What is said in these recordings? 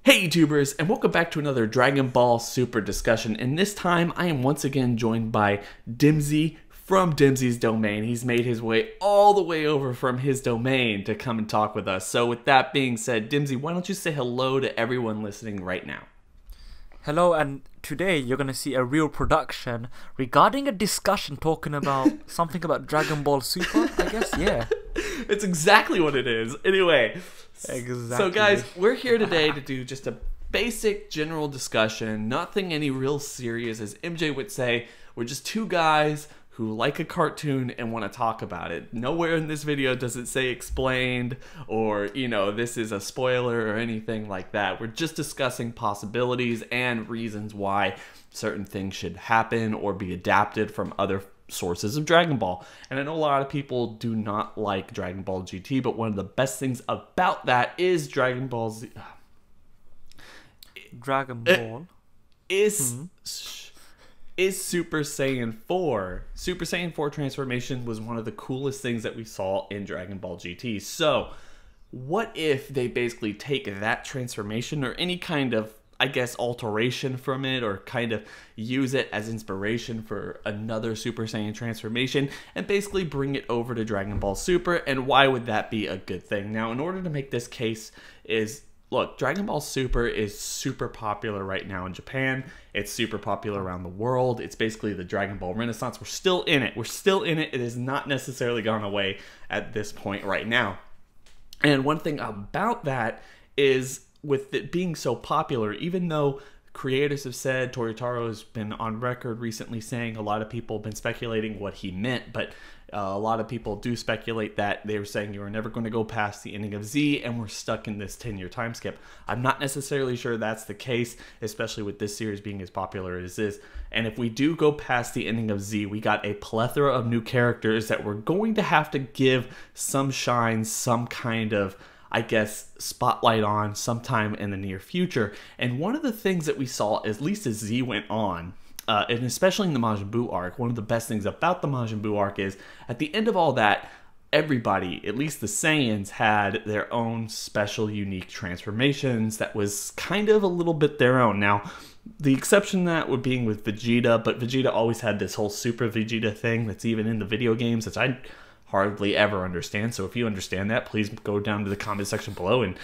Hey YouTubers, and welcome back to another Dragon Ball Super discussion, and this time I am once again joined by Dimizy from Dimizy's domain. He's made his way all the way over from his domain to come and talk with us. So with that being said, Dimizy, why don't you say hello to everyone listening right now? Hello, and today you're going to see a real production regarding a discussion talking about something about Dragon Ball Super, I guess, yeah. It's exactly what it is. Anyway, exactly. So guys, we're here today to do just a basic general discussion, nothing any real serious. As MJ would say, we're just two guys who like a cartoon and want to talk about it. Nowhere in this video does it say explained or, you know, this is a spoiler or anything like that. We're just discussing possibilities and reasons why certain things should happen or be adapted from other sources of Dragon Ball. And I know a lot of people do not like Dragon Ball GT, but one of the best things about that is Dragon Ball Z. Dragon Ball is Super Saiyan 4. Super Saiyan 4 transformation was one of the coolest things that we saw in Dragon Ball GT. So, what if they basically take that transformation or any kind of, I guess, alteration from it, or kind of use it as inspiration for another Super Saiyan transformation and basically bring it over to Dragon Ball Super? And why would that be a good thing? Now, in order to make this case is, look, Dragon Ball Super is super popular right now in Japan. It's super popular around the world. It's basically the Dragon Ball Renaissance. We're still in it. We're still in it. It has not necessarily gone away at this point right now. And one thing about that is, with it being so popular, even though creators have said, Toyotaro has been on record recently saying a lot of people have been speculating what he meant, but a lot of people do speculate that they were saying you were never going to go past the ending of Z and we're stuck in this 10-year time skip. I'm not necessarily sure that's the case, especially with this series being as popular as it is. And if we do go past the ending of Z, we got a plethora of new characters that we're going to have to give some shine, some kind of, I guess, spotlight on sometime in the near future. And one of the things that we saw, at least as Z went on, and especially in the Majin Buu arc, one of the best things about the Majin Buu arc is, at the end of all that, everybody, at least the Saiyans, had their own special, unique transformations that was kind of a little bit their own. Now, the exception to that would being with Vegeta, but Vegeta always had this whole Super Vegeta thing that's even in the video games, that I hardly ever understand. So if you understand that, please go down to the comment section below and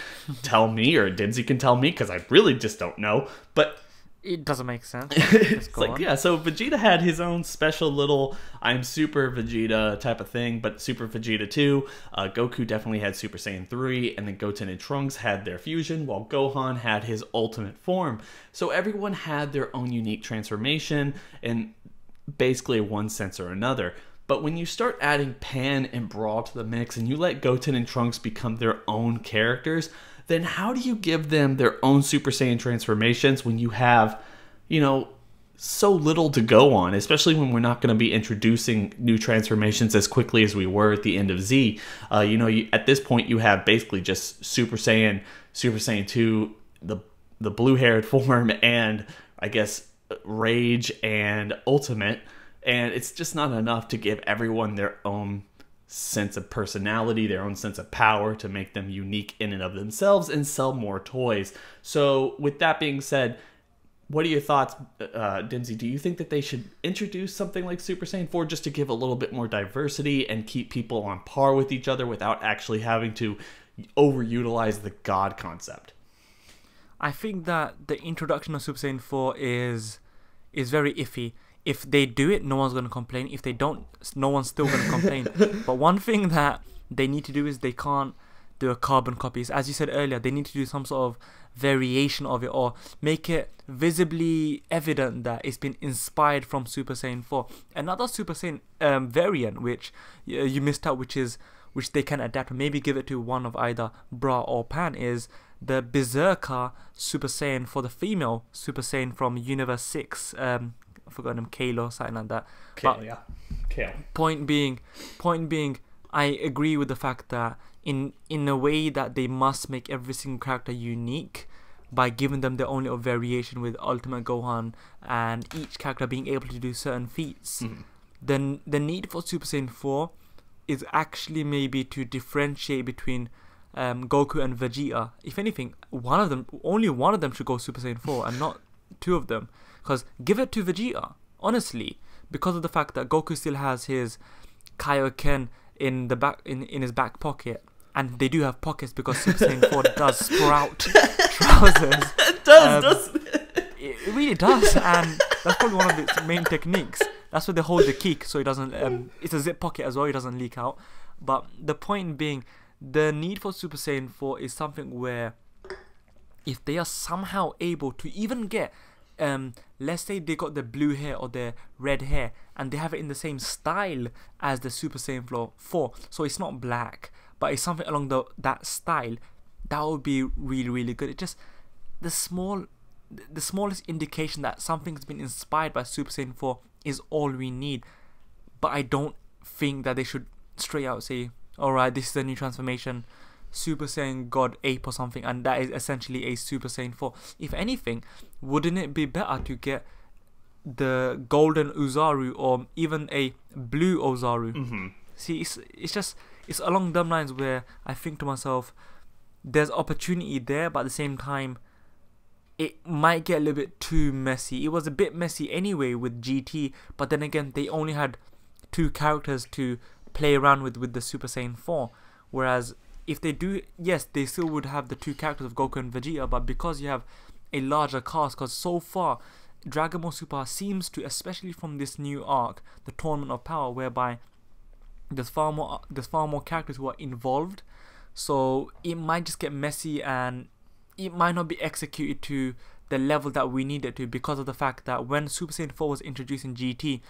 tell me, or Dimizy can tell me, because I really just don't know. But it doesn't make sense. it's like, yeah, so Vegeta had his own special little I'm Super Vegeta type of thing, but Super Vegeta 2, Goku definitely had Super Saiyan 3, and then Goten and Trunks had their fusion, while Gohan had his ultimate form. So everyone had their own unique transformation, in basically one sense or another. But when you start adding Pan and Brawl to the mix, and you let Goten and Trunks become their own characters, then how do you give them their own Super Saiyan transformations when you have, you know, so little to go on, especially when we're not going to be introducing new transformations as quickly as we were at the end of Z. You know, at this point you have basically just Super Saiyan 2, the blue-haired form, and I guess Rage and Ultimate. And it's just not enough to give everyone their own sense of personality, their own sense of power, to make them unique in and of themselves and sell more toys. So with that being said, what are your thoughts, Dimizy? Do you think that they should introduce something like Super Saiyan 4 just to give a little bit more diversity and keep people on par with each other without actually having to overutilize the God concept? I think that the introduction of Super Saiyan 4 is very iffy. If they do it, no one's going to complain. If they don't, no one's still going to complain. But one thing that they need to do is they can't do a carbon copy. As you said earlier, they need to do some sort of variation of it, or make it visibly evident that it's been inspired from Super Saiyan 4. Another Super Saiyan variant, which you missed out, which they can adapt, maybe give it to one of either Bra or Pan, is the Berserker Super Saiyan for the female Super Saiyan from Universe 6. I forgot him, Kale or something like that. Kale, yeah. Kale. Point being, I agree with the fact that in a way that they must make every single character unique by giving them their own little variation with Ultimate Gohan and each character being able to do certain feats. Then the need for Super Saiyan 4 is actually maybe to differentiate between Goku and Vegeta. If anything, only one of them should go Super Saiyan 4 and not two of them. Because give it to Vegeta, honestly, because of the fact that Goku still has his Kaioken in the back in his back pocket, and they do have pockets because Super Saiyan 4 does sprout trousers. It does, doesn't it? It really does, and that's probably one of its main techniques. That's where they hold the key, so it doesn't. It's a zip pocket as well; it doesn't leak out. But the point being, the need for Super Saiyan 4 is something where, if they are somehow able to even get, let's say they got the blue hair or the red hair, and they have it in the same style as the Super Saiyan 4, so it's not black, but it's something along that style, that would be really, really good. It just the smallest indication that something's been inspired by Super Saiyan 4 is all we need. But I don't think that they should straight out say, alright, this is a new transformation, Super Saiyan God Ape or something, and that is essentially a Super Saiyan 4. If anything, wouldn't it be better to get the golden Uzaru or even a blue Ozaru? Mm-hmm. See, it's along them lines where I think to myself, there's opportunity there, but at the same time, it might get a little bit too messy. It was a bit messy anyway with GT, but then again, they only had 2 characters to play around with the Super Saiyan 4. Whereas if they do, yes, they still would have the 2 characters of Goku and Vegeta, but because you have a larger cast, because so far Dragon Ball Super seems to, especially from this new arc, the Tournament of Power, whereby there's far more characters who are involved, so it might just get messy and it might not be executed to the level that we need it to, because of the fact that when Super Saiyan 4 was introduced in GT,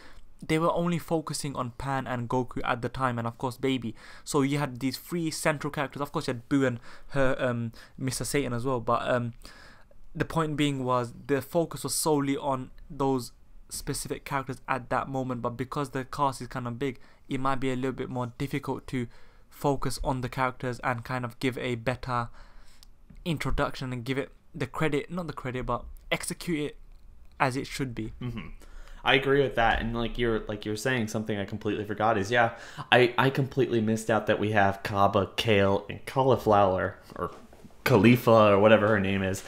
they were only focusing on Pan and Goku at the time, and of course Baby. So you had these 3 central characters. Of course you had Boo and her Mr. Satan as well, but the point being was the focus was solely on those specific characters at that moment. But because the cast is kind of big, it might be a little bit more difficult to focus on the characters and kind of give a better introduction and give it the credit, not the credit, but execute it as it should be. Mm-hmm. I agree with that, and like you're saying, something I completely forgot is, yeah, I completely missed out that we have Kaba, Kale, and Cauliflower, or Khalifa, or whatever her name is.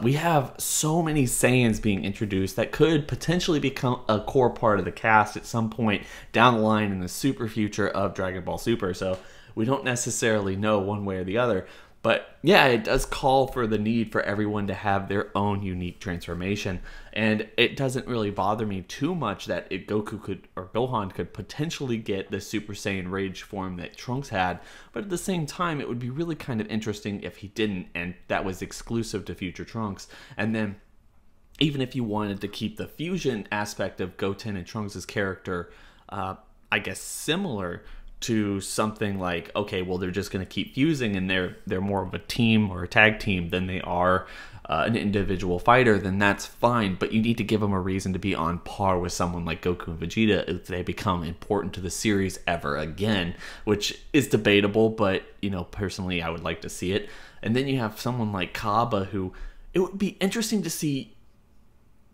We have so many Saiyans being introduced that could potentially become a core part of the cast at some point down the line in the super future of Dragon Ball Super. So we don't necessarily know one way or the other. But yeah, it does call for the need for everyone to have their own unique transformation. And it doesn't really bother me too much that Gohan could potentially get the Super Saiyan Rage form that Trunks had. But at the same time, it would be really kind of interesting if he didn't, and that was exclusive to future Trunks. And then even if you wanted to keep the fusion aspect of Goten and Trunks' character, I guess similar to something like, okay, well, they're just going to keep fusing and they're more of a team or a tag team than they are an individual fighter, then that's fine. But you need to give them a reason to be on par with someone like Goku and Vegeta if they become important to the series ever again, which is debatable, but, you know, personally, I would like to see it. And then you have someone like Kaba, who it would be interesting to see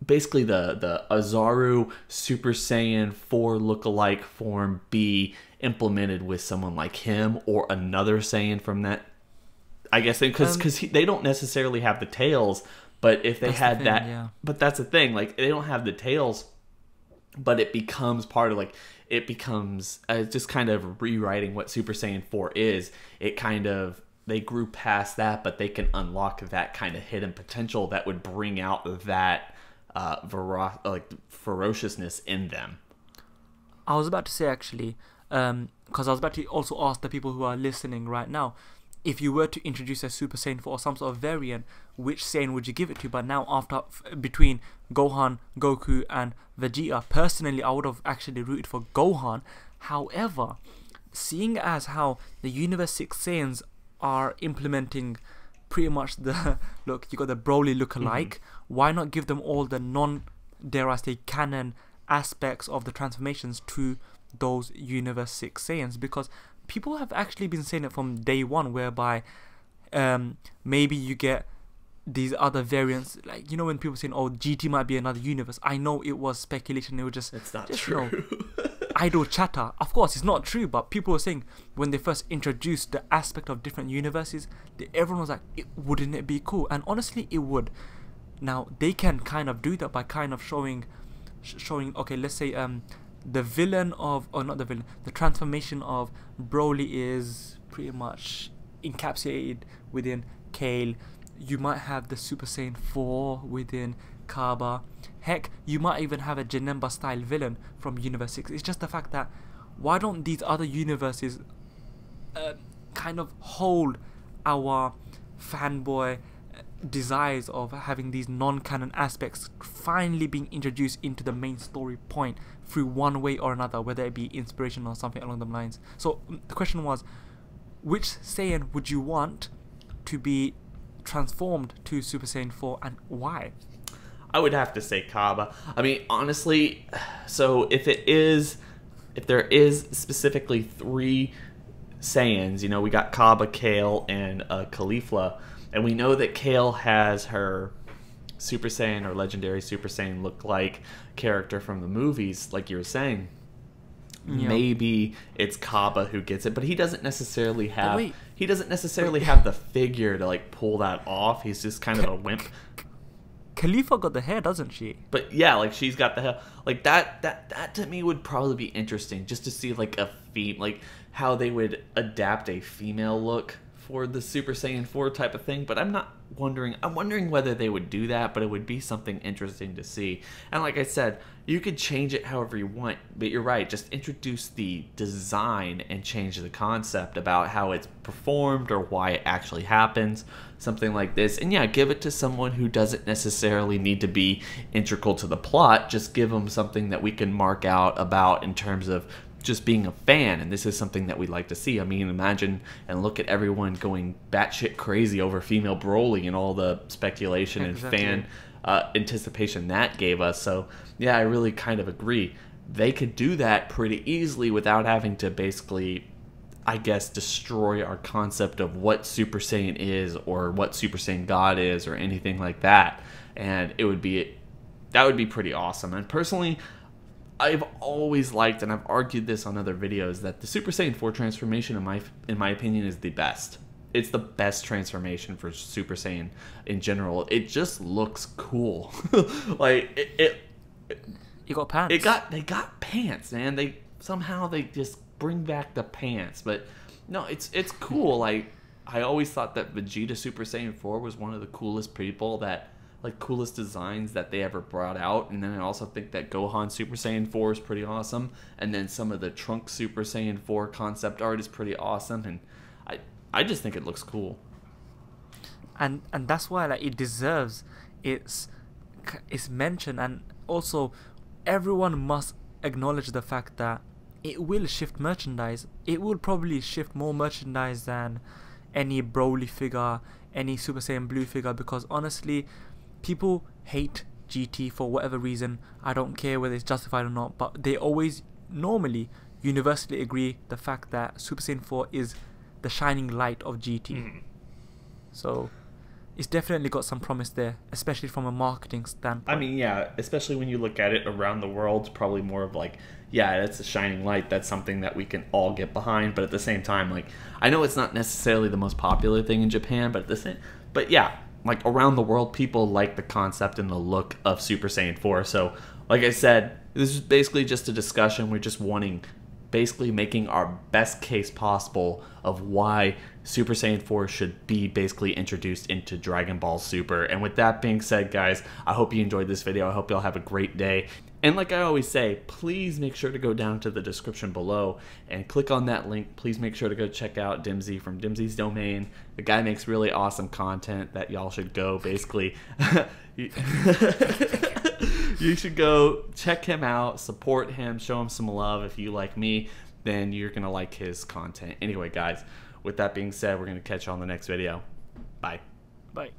basically the Azaru Super Saiyan 4 lookalike form be implemented with someone like him or another Saiyan from that. I guess because they don't necessarily have the tails, but if they had that, yeah. But that's the thing, like they don't have the tails, but it becomes part of it becomes just kind of rewriting what Super Saiyan 4 is. It kind of, they grew past that, but they can unlock that kind of hidden potential that would bring out that ferociousness in them. I was about to say, actually, because I was about to also ask the people who are listening right now, if you were to introduce a Super Saiyan 4 or some sort of variant, which Saiyan would you give it to? But now, between Gohan, Goku, and Vegeta, personally, I would have actually rooted for Gohan. However, seeing as how the Universe 6 Saiyans are implementing pretty much the look, you got the Broly look-alike. Why not give them all the dare I say, canon aspects of the transformations to those Universe 6 Saiyans? Because people have actually been saying it from day one, whereby maybe you get these other variants, like, you know, when people saying, oh, GT might be another universe. I know it was speculation, it was just, it's not just, true. You know, idle chatter. Of course, it's not true, but people were saying when they first introduced the aspect of different universes, everyone was like, wouldn't it be cool? And honestly, it would. Now, they can kind of do that by kind of showing, okay, let's say the villain of, or not the villain, the transformation of Broly is pretty much encapsulated within Kale. You might have the Super Saiyan 4 within Kaba. Heck, you might even have a Janemba style villain from Universe 6. It's just the fact that why don't these other universes kind of hold our fanboy desires of having these non-canon aspects finally being introduced into the main story point through one way or another, whether it be inspiration or something along those lines. So the question was, which Saiyan would you want to be transformed to Super Saiyan 4 and why? I would have to say Kaba. I mean, honestly, so if there is specifically 3 Saiyans, you know, we got Kaba, Kale, and Caulifla, and we know that Kale has her Super Saiyan or Legendary Super Saiyan look-like character from the movies, like you were saying. Yeah. Maybe it's Kaba who gets it, but he doesn't necessarily have the figure to like pull that off. He's just kind of a wimp. Khalifa got the hair, doesn't she? But yeah, like she's got the hair. Like that to me would probably be interesting, just to see like like how they would adapt a female look for the Super Saiyan 4 type of thing. But I'm wondering whether they would do that, but it would be something interesting to see. And like I said, you could change it however you want, but you're right, just introduce the design and change the concept about how it's performed or why it actually happens, something like this. And yeah, give it to someone who doesn't necessarily need to be integral to the plot. Just give them something that we can mark out about in terms of just being a fan, and this is something that we'd like to see. I mean, imagine and look at everyone going batshit crazy over female Broly and all the speculation and fan anticipation that gave us. So yeah, I really kind of agree. They could do that pretty easily without having to basically, I guess, destroy our concept of what Super Saiyan is or what Super Saiyan God is or anything like that. And that would be pretty awesome. And personally, I've always liked, and I've argued this on other videos, that the Super Saiyan 4 transformation, in my opinion, is the best. It's the best transformation for Super Saiyan in general. It just looks cool. Like you got pants. They got pants, man. They just bring back the pants. But no, it's cool. Like I always thought that Vegeta Super Saiyan 4 was one of the coolest people coolest designs that they ever brought out. And then I also think that Gohan Super Saiyan 4 is pretty awesome, and then some of the Trunks Super Saiyan 4 concept art is pretty awesome, and I just think it looks cool. And that's why like it deserves its mention. And also everyone must acknowledge the fact that it will shift merchandise. It will probably shift more merchandise than any Broly figure, any Super Saiyan Blue figure, because honestly, people hate GT for whatever reason. I don't care whether it's justified or not, but they always normally universally agree the fact that Super Saiyan 4 is the shining light of GT. So it's definitely got some promise there, especially from a marketing standpoint. I mean, yeah, especially when you look at it around the world, it's probably more of like, yeah, that's a shining light. That's something that we can all get behind. But at the same time, like, I know it's not necessarily the most popular thing in Japan, but yeah, like around the world, people like the concept and the look of Super Saiyan 4. So, like I said, this is basically just a discussion. We're just basically making our best case possible of why Super Saiyan 4 should be basically introduced into Dragon Ball Super. And with that being said, guys, I hope you enjoyed this video. I hope y'all have a great day. And like I always say, please make sure to go down to the description below and click on that link. Please make sure to go check out Dimizy from Dimizy's Domain. The guy makes really awesome content that y'all should go basically. You should go check him out, support him, show him some love. If you like me, then you're going to like his content. Anyway, guys, with that being said, we're going to catch you on the next video. Bye. Bye.